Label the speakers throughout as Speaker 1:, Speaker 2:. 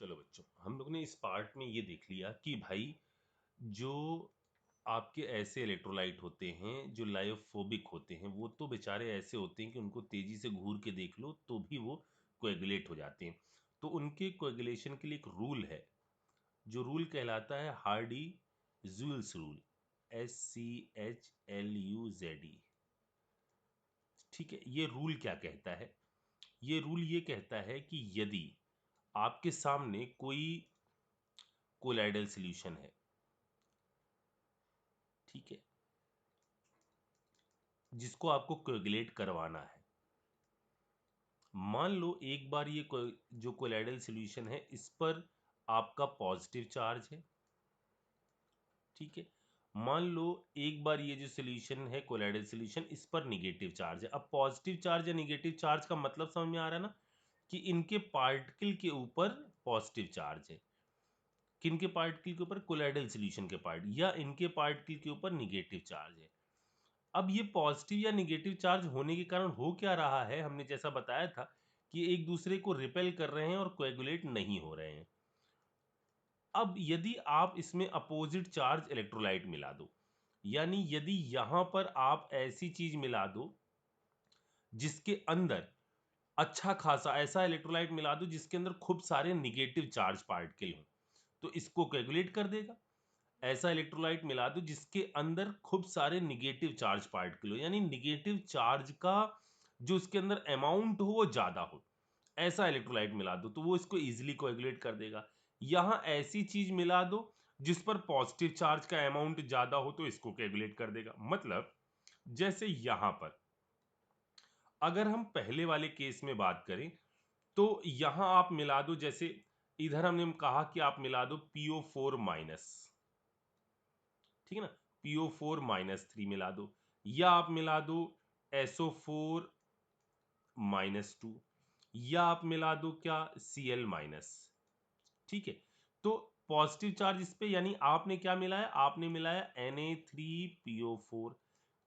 Speaker 1: चलो बच्चों, हम लोग ने इस पार्ट में ये देख लिया कि भाई जो आपके ऐसे इलेक्ट्रोलाइट होते हैं जो लायोफोबिक होते हैं, वो तो बेचारे ऐसे होते हैं कि उनको तेजी से घूर के देख लो तो भी वो कोएगुलेट हो जाते हैं। तो उनके कोएगुलेशन के लिए एक रूल है, जो रूल कहलाता है हार्डी जूल्स रूल। SCHLUZE। ठीक है, ये रूल क्या कहता है? ये रूल ये कहता है कि यदि आपके सामने कोई कोलाइडल सॉल्यूशन है, ठीक है, जिसको आपको कोएगुलेट करवाना है। मान लो एक बार ये जो कोलाइडल सॉल्यूशन है इस पर आपका पॉजिटिव चार्ज है, ठीक है। मान लो एक बार ये जो सॉल्यूशन है कोलाइडल सॉल्यूशन, इस पर निगेटिव चार्ज है। अब पॉजिटिव चार्ज या निगेटिव चार्ज का मतलब समझ में आ रहा है ना, कि इनके पार्टिकल के ऊपर पॉजिटिव चार्ज है, किनके पार्टिकल के ऊपर? कोलाइडल सॉल्यूशन के पार्ट, या इनके पार्टिकल के ऊपर निगेटिव चार्ज है। अब ये पॉजिटिव या निगेटिव चार्ज होने के कारण हो क्या रहा है, हमने जैसा बताया था कि एक दूसरे को रिपेल कर रहे हैं और कोएगुलेट नहीं हो रहे हैं। अब यदि आप इसमें अपोजिट चार्ज इलेक्ट्रोलाइट मिला दो, यानी यदि यहां पर आप ऐसी चीज मिला दो जिसके अंदर अच्छा खासा ऐसा इलेक्ट्रोलाइट मिला दो जिसके अंदर खूब सारे निगेटिव चार्ज पार्टिकल हों, तो इसको कोएगुलेट कर देगा। ऐसा इलेक्ट्रोलाइट मिला दो जिसके अंदर खूब सारे निगेटिव चार्ज पार्टिकल हो, यानी निगेटिव चार्ज का जो उसके अंदर अमाउंट हो वो ज्यादा हो, ऐसा इलेक्ट्रोलाइट मिला दो तो वो इसको इजीली कोएगुलेट कर देगा। यहां ऐसी चीज मिला दो जिस पर पॉजिटिव चार्ज का अमाउंट ज्यादा हो तो इसको कोएगुलेट कर देगा। मतलब जैसे यहां पर अगर हम पहले वाले केस में बात करें तो यहां आप मिला दो, जैसे इधर हमने कहा कि आप मिला दो PO4 माइनस, ठीक है ना, PO4-3 मिला दो, या आप मिला दो SO4-2, या आप मिला दो क्या Cl-, ठीक है। तो पॉजिटिव चार्ज इस पे, यानी आपने क्या मिलाया? आपने मिलाया Na3PO4।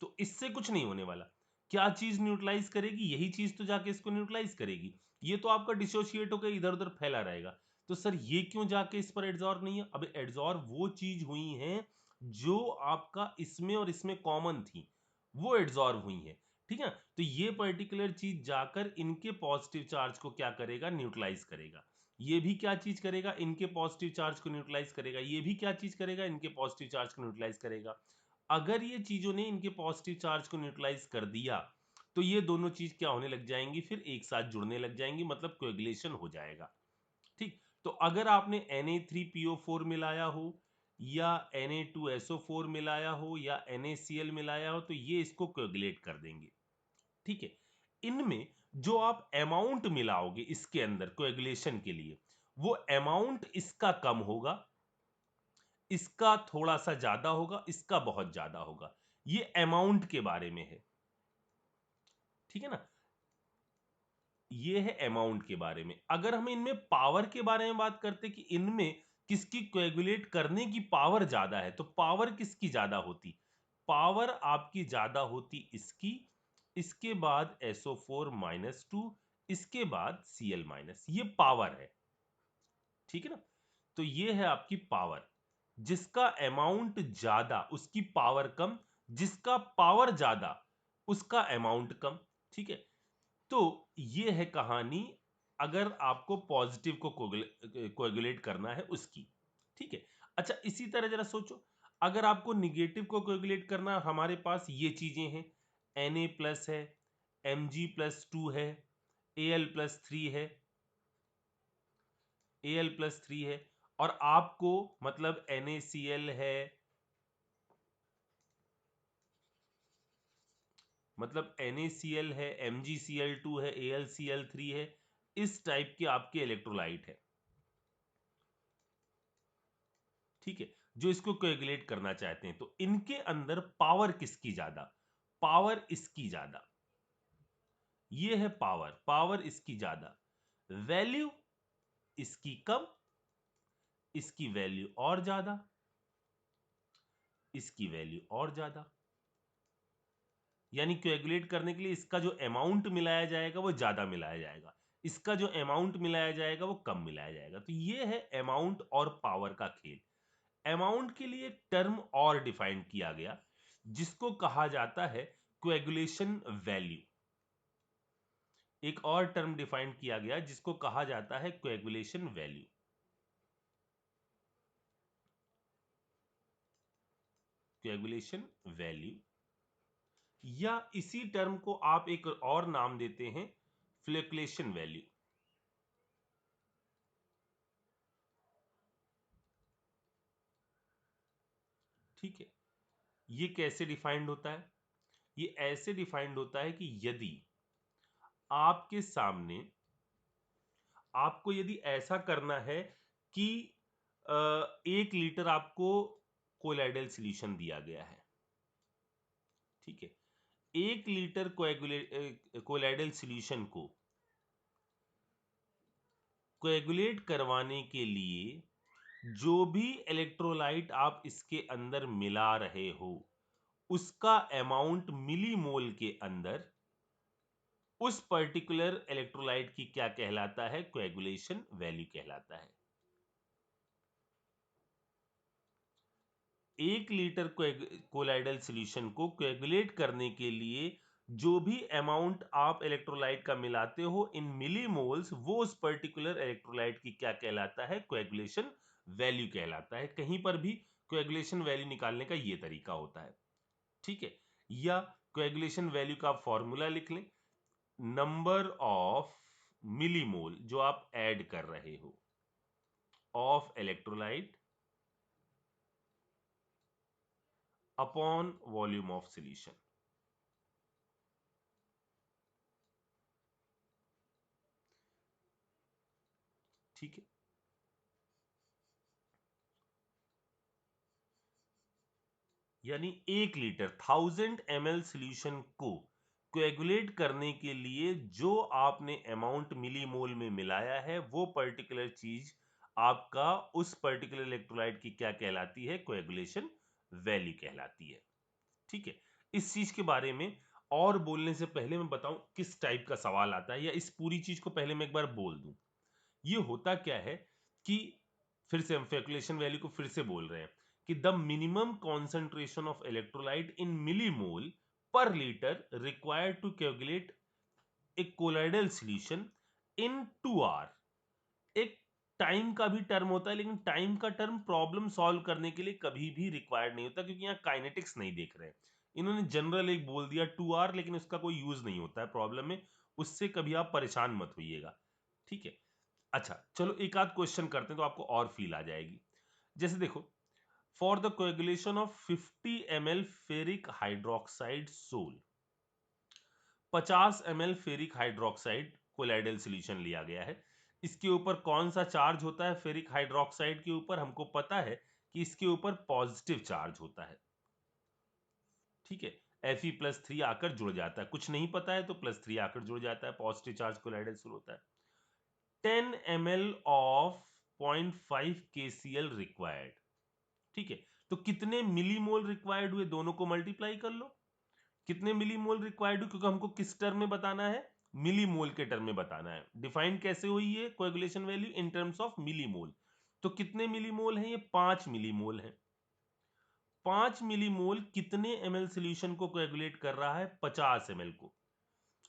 Speaker 1: तो इससे कुछ नहीं होने वाला। क्या चीज न्यूट्रलाइज करेगी? यही चीज तो जाके इसको न्यूट्रलाइज करेगी। ये तो आपका डिसोशिएट होकर इधर उधर फैला रहेगा। तो सर ये क्यों जाके इस पर एड्सॉर्ब नहीं है? अब एड्सॉर्ब वो चीज हुई है जो आपका इसमें और इसमें कॉमन थी, वो एड्सॉर्ब हुई है, ठीक है। तो ये पर्टिकुलर चीज जाकर इनके पॉजिटिव चार्ज को क्या करेगा? न्यूट्रलाइज करेगा। ये भी क्या चीज करेगा? इनके पॉजिटिव चार्ज को न्यूट्रलाइज करेगा। ये भी क्या चीज करेगा? इनके पॉजिटिव चार्ज को न्यूट्रलाइज करेगा। अगर ये चीजों ने इनके पॉजिटिव चार्ज को न्यूट्रलाइज कर दिया तो ये दोनों चीज क्या होने लग जाएंगी? फिर एक साथ जुड़ने लग जाएंगी, मतलब कोएगुलेशन हो जाएगा, ठीक। तो अगर आपने Na3PO4 मिलाया हो या Na2SO4 मिलाया हो या NaCl मिलाया हो तो ये इसको कोएगुलेट कर देंगे, ठीक है। इनमें जो आप अमाउंट मिलाओगे इसके अंदर कोएगुलेशन के लिए, वो अमाउंट इसका कम होगा, इसका थोड़ा सा ज्यादा होगा, इसका बहुत ज्यादा होगा। ये अमाउंट के बारे में है, ठीक है ना। ये है अमाउंट के बारे में। अगर हम इनमें पावर के बारे में बात करते कि इनमें किसकी कोएगुलेट करने की पावर ज्यादा है, तो पावर किसकी ज्यादा होती? पावर आपकी ज्यादा होती इसकी, इसके बाद SO4-2, इसके बाद Cl-, ये पावर है, ठीक है ना। तो ये है आपकी पावर। जिसका अमाउंट ज्यादा उसकी पावर कम, जिसका पावर ज्यादा उसका अमाउंट कम, ठीक है। तो ये है कहानी, अगर आपको पॉजिटिव को कोएगुलेट करना है उसकी, ठीक है। अच्छा इसी तरह जरा सोचो, अगर आपको निगेटिव को कोएगुलेट करना, हमारे पास ये चीजें हैं, Na+ है, Mg+2 है, Al+3 है, Al+3 है, और आपको मतलब NaCl है, मतलब NaCl है, MgCl2 है, AlCl3 है, इस टाइप के आपके इलेक्ट्रोलाइट है, ठीक है, जो इसको कोएगुलेट करना चाहते हैं। तो इनके अंदर पावर किसकी ज्यादा? पावर इसकी ज्यादा। ये है पावर, पावर इसकी ज्यादा, वैल्यू इसकी कम, इसकी वैल्यू और ज्यादा, इसकी वैल्यू और ज्यादा। यानी कोएगुलेट करने के लिए इसका जो अमाउंट मिलाया जाएगा वो ज्यादा मिलाया जाएगा, इसका जो अमाउंट मिलाया जाएगा वो कम मिलाया जाएगा। तो ये है अमाउंट और पावर का खेल। अमाउंट के लिए टर्म और डिफाइन किया गया जिसको कहा जाता है कोएगुलेशन वैल्यू। एक और टर्म डिफाइन किया गया जिसको कहा जाता है कोएगुलेशन वैल्यू। कोएगुलेशन वैल्यू, या इसी टर्म को आप एक और नाम देते हैं फ्लोकुलेशन वैल्यू। ठीक है, ये कैसे डिफाइंड होता है? ये ऐसे डिफाइंड होता है कि यदि आपके सामने, आपको यदि ऐसा करना है कि 1 लीटर आपको कोलाइडल सॉल्यूशन दिया गया है, ठीक है, 1 लीटर कोलाइडल सॉल्यूशन को कोएगुलेट करवाने के लिए जो भी इलेक्ट्रोलाइट आप इसके अंदर मिला रहे हो उसका अमाउंट मिलीमोल के अंदर उस पर्टिकुलर इलेक्ट्रोलाइट की क्या कहलाता है? कोएगुलेशन वैल्यू कहलाता है। 1 लीटर कोलाइडल सॉल्यूशन को कोएगुलेट करने के लिए जो भी अमाउंट आप इलेक्ट्रोलाइट का मिलाते हो इन मिलीमोल्स, वो उस पर्टिकुलर इलेक्ट्रोलाइट की क्या कहलाता है? कोएगुलेशन वैल्यू कहलाता है। कहीं पर भी कोएगुलेशन वैल्यू निकालने का ये तरीका होता है। ठीक है, या कोएगुलेशन वैल्यू का आप फॉर्मूला लिख लें, नंबर ऑफ मिलीमोल जो आप ऐड कर रहे हो of electrolyte upon volume of solution. ठीक है, यानी 1 लीटर 1000 ml सॉल्यूशन को कोएगुलेट करने के लिए जो आपने अमाउंट मिलीमोल में मिलाया है वो पर्टिकुलर चीज आपका उस पर्टिकुलर इलेक्ट्रोलाइट की क्या कहलाती है? कोएगुलेशन वैल्यू कहलाती है। ठीक है, इस चीज के बारे में और बोलने से पहले मैं बताऊं किस टाइप का सवाल आता है, या इस पूरी चीज को पहले मैं एक बार बोल दूं। ये होता क्या है कि फिर से हम कैलकुलेशन वैल्यू को फिर से बोल रहे हैं कि the minimum concentration of electrolyte in millimole per litre required to calculate a colloidal solution in 2 hour. एक टाइम का भी टर्म होता है, लेकिन टाइम का टर्म प्रॉब्लम सॉल्व करने के लिए कभी भी रिक्वायर्ड नहीं होता, क्योंकि यहाँ काइनेटिक्स नहीं देख रहे हैं। इन्होंने जनरल एक बोल दिया 2 आवर, लेकिन उसका कोई यूज नहीं होता है प्रॉब्लम में, उससे कभी आप परेशान मत होइएगा। ठीक है, अच्छा चलो एक आध क्वेश्चन करते हैं तो आपको और फील आ जाएगी। जैसे देखो, for the coagulation of 50 ml ferric hydroxide sol, 50 ml ferric hydroxide colloidal solution लिया गया है। इसके ऊपर कौन सा चार्ज होता है? फेरिक हाइड्रोक्साइड के ऊपर हमको पता है कि इसके ऊपर पॉजिटिव चार्ज होता है। ठीक है, Fe+3 आकर जुड़ जाता है, कुछ नहीं पता है तो +3 आकर जुड़ जाता है, पॉजिटिव चार्ज कोलाइडल सोल होता है। 10 ml ऑफ 0.5 KCl रिक्वायर्ड। ठीक है, तो कितने मिलीमोल रिक्वायर्ड हुए? दोनों को मल्टीप्लाई कर लो, कितने मिलीमोल रिक्वायर्ड हुए, क्योंकि हमको किस टर्म में बताना है? मिलीमोल के टर्म में बताना है। डिफाइन कैसे हुई है coagulation value? In terms of millimole. तो कितने मिलीमोल है? ये 5 मिलीमोल है। 5 मिलीमोल कितने ml सॉल्यूशन को कोएगुलेट कर रहा है? 50 ml को।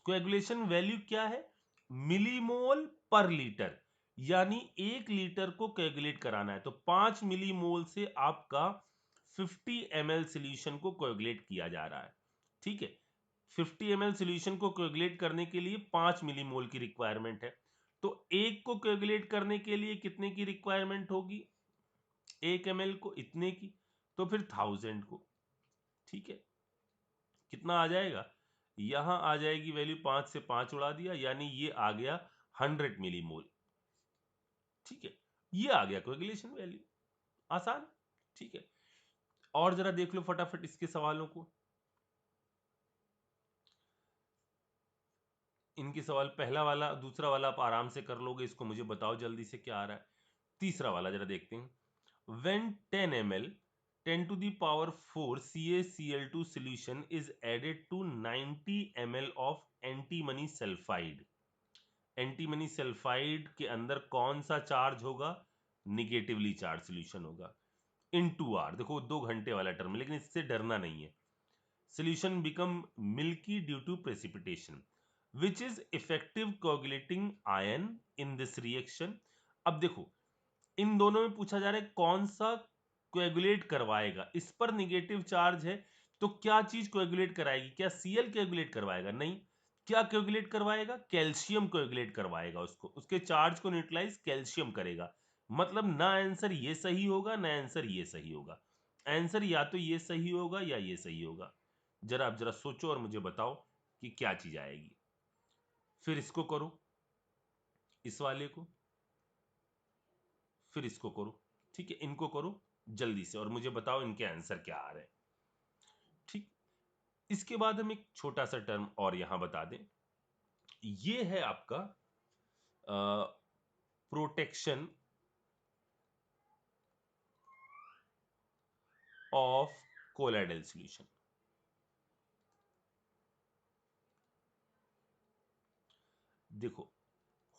Speaker 1: कोएगुलेशन वैल्यू क्या है? मिलीमोल पर लीटर, यानी 1 लीटर को कोएगुलेट कराना है तो 5 मिलीमोल से आपका 50 ml सॉल्यूशन को कोएगुलेट किया जा रहा है। ठीक है, 50 ml सॉल्यूशन को कोएगुलेट करने के लिए 5 मिलीमोल की रिक्वायरमेंट है, तो एक को कोएगुलेट करने के लिए कितने की रिक्वायरमेंट होगी? 1 ml को, इतने की, तो फिर 1000 को। ठीक है, कितना आ जाएगा? यहां आ जाएगी वैल्यू, 5 से 5 उड़ा दिया, यानी ये आ गया 100 मिलीमोल। ठीक है, ये आ गया कोएगुलेशन वैल्यू, आसान। ठीक है, और जरा देख लो फटाफट इसके सवालों को। इनके सवाल, पहला वाला दूसरा वाला आप आराम से कर लोगे, इसको मुझे बताओ जल्दी से क्या आ रहा है। तीसरा वाला जरा देखते हैं। When 10 ml 10 to the power 4 CaCl2 solution is added to 90 ml of antimony sulfide antimony sulphide के अंदर कौन सा चार्ज होगा? निगेटिवली चार्ज सोल्यूशन होगा। इन 2 आवर, देखो 2 घंटे वाला टर्म, लेकिन इससे डरना नहीं है। Solution become milky due to precipitation which is effective coagulating ion in this reaction. अब देखो इन दोनों में पूछा जा रहा है कौन सा कोएगुलेट करवाएगा। इस पर निगेटिव चार्ज है तो क्या चीज कोएगुलेट कराएगी? क्या Cl कोएगुलेट करवाएगा? नहीं। क्या कोएगुलेट करवाएगा? कैल्शियम कोएगुलेट करवाएगा उसको, उसके चार्ज को न्यूट्रलाइज कैल्शियम करेगा। मतलब ना आंसर ये सही होगा ना आंसर ये सही होगा। आंसर या तो ये सही होगा या ये सही होगा। जरा आप जरा सोचो और मुझे बताओ कि क्या चीज आएगी। फिर इसको करो, इस वाले को, फिर इसको करो। ठीक है, इनको करो जल्दी से और मुझे बताओ इनके आंसर क्या आ रहे हैं। ठीक, इसके बाद हम एक छोटा सा टर्म और यहां बता दें। ये है आपका प्रोटेक्शन ऑफ कोलाइडल सॉल्यूशन। देखो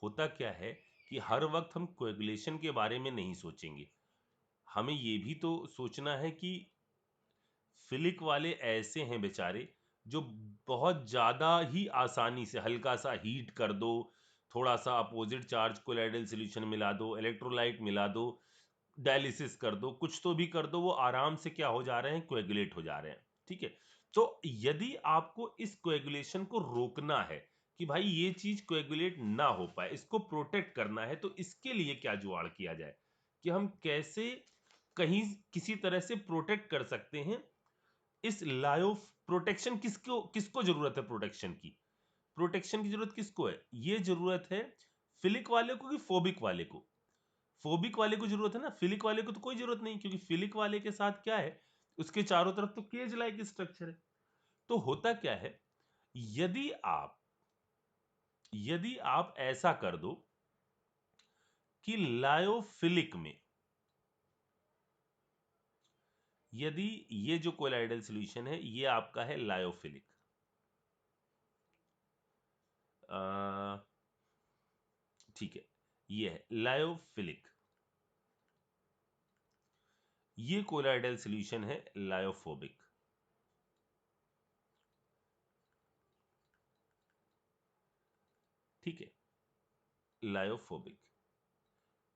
Speaker 1: होता क्या है कि हर वक्त हम कोएगुलेशन के बारे में नहीं सोचेंगे, हमें ये भी तो सोचना है कि फिलिक वाले ऐसे हैं बेचारे जो बहुत ज़्यादा ही आसानी से हल्का सा हीट कर दो, थोड़ा सा अपोजिट चार्ज कोलाइडल सॉल्यूशन मिला दो, इलेक्ट्रोलाइट मिला दो, डायलिसिस कर दो, कुछ तो भी कर दो, वो आराम से क्या हो जा रहे हैं? कोएगुलेट हो जा रहे हैं। ठीक है, तो यदि आपको इस कोएगुलेशन को रोकना है कि भाई ये चीज कोएगुलेट ना हो पाए, इसको प्रोटेक्ट करना है, तो इसके लिए क्या जुगाड़ किया जाए कि हम कैसे कहीं किसी तरह से प्रोटेक्ट कर सकते हैं इस लायो। प्रोटेक्शन किसको किसको जरूरत है? प्रोटेक्शन की, प्रोटेक्शन की जरूरत किसको है? ये जरूरत है फिलिक वाले को कि फोबिक वाले को? फोबिक वाले को जरूरत है ना, फिलिक वाले को तो कोई जरूरत नहीं, क्योंकि फिलिक वाले के साथ क्या है, उसके चारों तरफ तो केज लाइक स्ट्रक्चर है। तो होता क्या है, यदि आप यदि आप ऐसा कर दो कि लायोफिलिक में, यदि ये जो कोलाइडल सॉल्यूशन है ये आपका है लायोफिलिक, ठीक है, ये है लायोफिलिक, ये कोलाइडल सॉल्यूशन है लायोफोबिक। ठीक है, लायोफोबिक।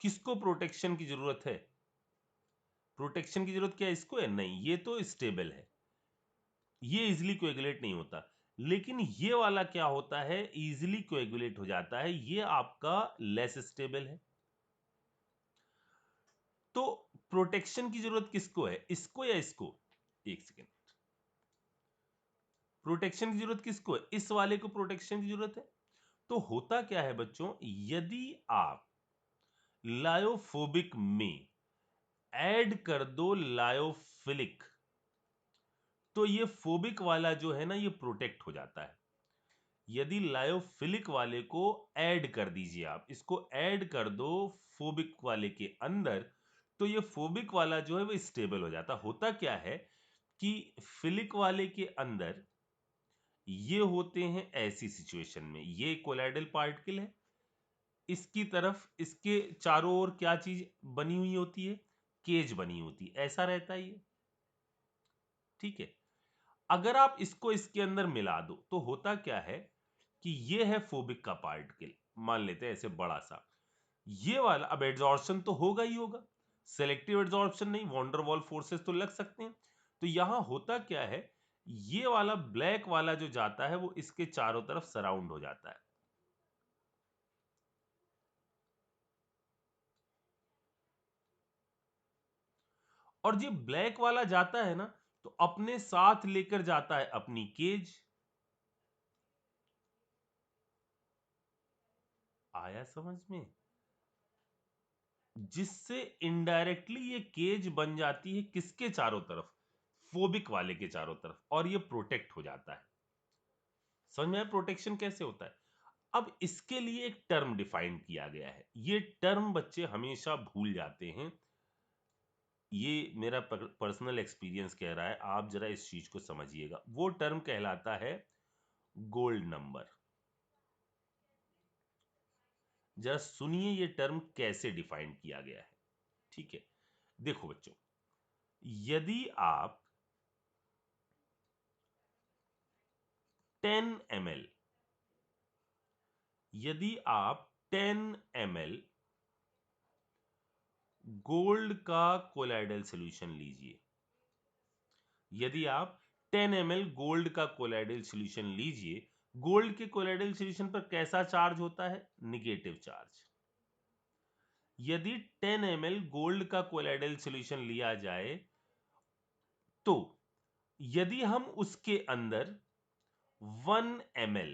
Speaker 1: किसको प्रोटेक्शन की जरूरत है? प्रोटेक्शन की जरूरत क्या है इसको? है नहीं, ये तो स्टेबल है, ये इजिली कोएगुलेट नहीं होता। लेकिन ये वाला क्या होता है? इजिली कोएगुलेट हो जाता है, ये आपका लेस स्टेबल है। तो प्रोटेक्शन की जरूरत किसको है, इसको या इसको? एक सेकेंड, प्रोटेक्शन की जरूरत किसको है? इस वाले को प्रोटेक्शन की जरूरत है। तो होता क्या है बच्चों, यदि आप लायोफोबिक में ऐड कर दो लायोफिलिक, तो ये फोबिक वाला जो है ना ये प्रोटेक्ट हो जाता है। यदि लायोफिलिक वाले को ऐड कर दीजिए, आप इसको ऐड कर दो फोबिक वाले के अंदर, तो ये फोबिक वाला जो है वो स्टेबल हो जाता। होता क्या है कि फिलिक वाले के अंदर ये होते हैं ऐसी सिचुएशन में, ये कोलाइडल पार्टिकल है, इसकी तरफ इसके चारों ओर क्या चीज बनी हुई होती है? केज बनी होती है, ऐसा रहता है ये। ठीक है, अगर आप इसको इसके अंदर मिला दो तो होता क्या है कि ये है फोबिक का पार्टिकल, मान लेते हैं ऐसे बड़ा सा, ये वाला अब एड्सॉर्प्शन तो होगा ही होगा, सेलेक्टिव एड्सॉर्प्शन नहीं, वॉन्डर वॉल फोर्सेस तो लग सकते हैं। तो यहां होता क्या है, ये वाला ब्लैक वाला जो जाता है वो इसके चारों तरफ सराउंड हो जाता है। और जो ब्लैक वाला जाता है ना, तो अपने साथ लेकर जाता है अपनी केज। आया समझ में? जिससे इनडायरेक्टली ये केज बन जाती है किसके चारों तरफ? फोबिक वाले के चारों तरफ, और ये प्रोटेक्ट हो जाता है। समझ में आया प्रोटेक्शन कैसे होता है? अब इसके लिए एक टर्म डिफाइन किया गया है, ये टर्म बच्चे हमेशा भूल जाते हैं। ये मेरा पर्सनल एक्सपीरियंस कह रहा है, आप जरा इस चीज को समझिएगा। वो टर्म कहलाता है गोल्ड नंबर। जरा सुनिए ये टर्म कैसे डिफाइन किया गया है। ठीक है, देखो बच्चों, यदि आप 10 ml, यदि आप 10 ml गोल्ड का कोलाइडल सॉल्यूशन लीजिए, यदि आप 10 ml गोल्ड का कोलाइडल सॉल्यूशन लीजिए, गोल्ड के कोलाइडल सॉल्यूशन पर कैसा चार्ज होता है? Negative charge. यदि 10 ml गोल्ड का कोलाइडल सॉल्यूशन लिया जाए तो यदि हम उसके अंदर 1 ml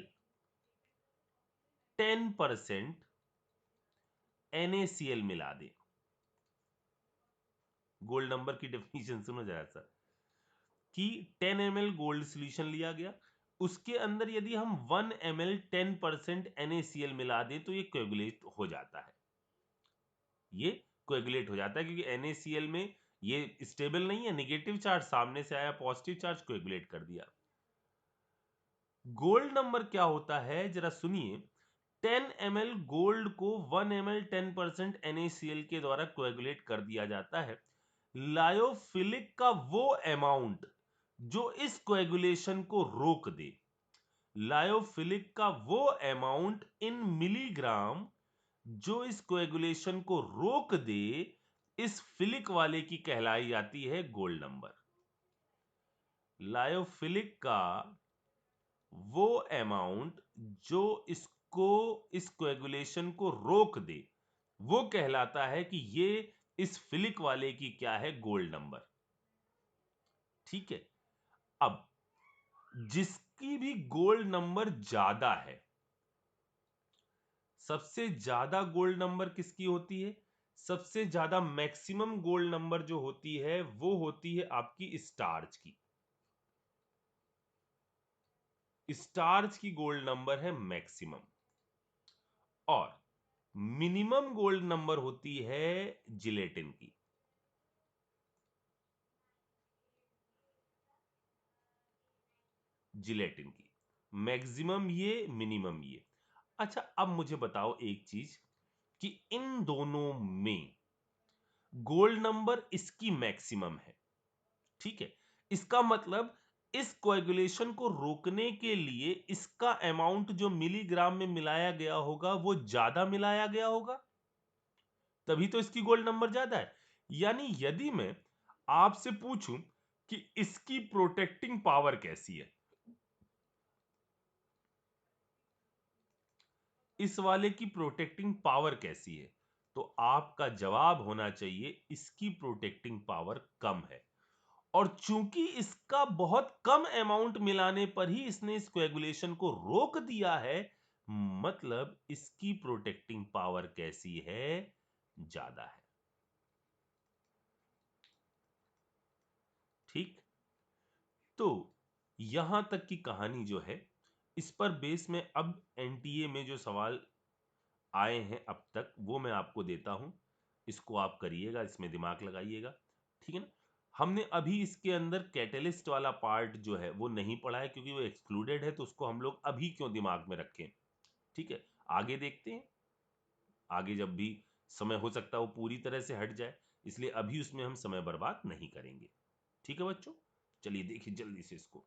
Speaker 1: 10% NaCl मिला दें, गोल्ड नंबर की डेफिनेशन सुनो जरा सा, कि 10 ml गोल्ड सॉल्यूशन लिया गया, उसके अंदर यदि हम 1 ml 10% NaCl मिला दें तो ये कोएगुलेट हो जाता है, ये कोएगुलेट हो जाता है, क्योंकि NaCl में ये स्टेबल नहीं है, नेगेटिव चार्ज सामने से आया, पॉजिटिव चार्ज कोएगुलेट कर दिया। गोल्ड नंबर क्या होता है जरा सुनिए, 10 ml गोल्ड को 1 ml 10% NaCl के द्वारा कोएगुलेट कर दिया जाता है। लायोफिलिक का वो अमाउंट जो इस कोएगुलेशन को रोक दे, लायोफिलिक का वो अमाउंट इन मिलीग्राम जो इस कोएगुलेशन को रोक दे, इस फिलिक वाले की कहलाई जाती है गोल्ड नंबर। लायोफिलिक का वो अमाउंट जो इसको, इस कोएगुलेशन को रोक दे, वो कहलाता है कि ये इस फिलिक वाले की क्या है? Gold number. ठीक है, अब जिसकी भी गोल्ड नंबर ज्यादा है, सबसे ज्यादा गोल्ड नंबर किसकी होती है? सबसे ज्यादा मैक्सिमम गोल्ड नंबर जो होती है वो होती है आपकी स्टार्च की। स्टार्च की गोल्ड नंबर है मैक्सिमम, और मिनिमम गोल्ड नंबर होती है जिलेटिन की। जिलेटिन की मैक्सिमम ये, मिनिमम ये। अच्छा, अब मुझे बताओ एक चीज, कि इन दोनों में गोल्ड नंबर इसकी मैक्सिमम है। ठीक है, इसका मतलब इस कोएगुलेशन को रोकने के लिए इसका अमाउंट जो मिलीग्राम में मिलाया गया होगा वो ज्यादा मिलाया गया होगा, तभी तो इसकी गोल्ड नंबर ज्यादा है। यानी यदि मैं आपसे पूछूं कि इसकी प्रोटेक्टिंग पावर कैसी है, इस वाले की प्रोटेक्टिंग पावर कैसी है, तो आपका जवाब होना चाहिए इसकी प्रोटेक्टिंग पावर कम है। और चूंकि इसका बहुत कम अमाउंट मिलाने पर ही इसने इस कोएगुलेशन को रोक दिया है, मतलब इसकी प्रोटेक्टिंग पावर कैसी है? ज्यादा है। ठीक, तो यहां तक की कहानी जो है, इस पर बेस में अब एनटीए में जो सवाल आए हैं अब तक वो मैं आपको देता हूं, इसको आप करिएगा, इसमें दिमाग लगाइएगा। ठीक है ना? हमने अभी इसके अंदर कैटेलिस्ट वाला पार्ट जो है वो नहीं पढ़ा है, क्योंकि वो एक्सक्लूडेड है, तो उसको हम लोग अभी क्यों दिमाग में रखें। ठीक है, आगे देखते हैं, आगे जब भी समय हो सकता है वो पूरी तरह से हट जाए, इसलिए अभी उसमें हम समय बर्बाद नहीं करेंगे। ठीक है बच्चों, चलिए देखिए जल्दी से इसको।